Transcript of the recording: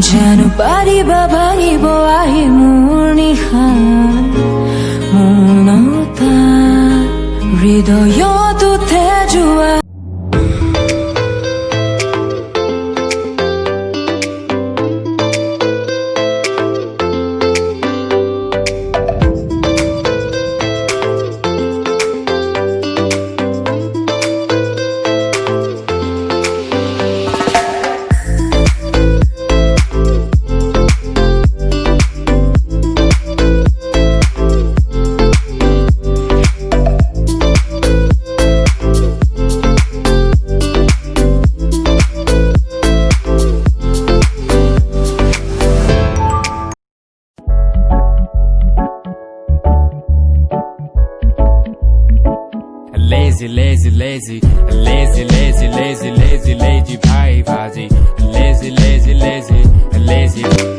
যেন পাৰিব ভাঙিব আহি মোৰ নিশান মৌনতা হৃদয়ত উঠে যোৱা Lazy, lazy, lazy, lazy, lazy, lazy, lazy, lazy, bhai, bhaji. Lazy, lazy, lazy, lazy.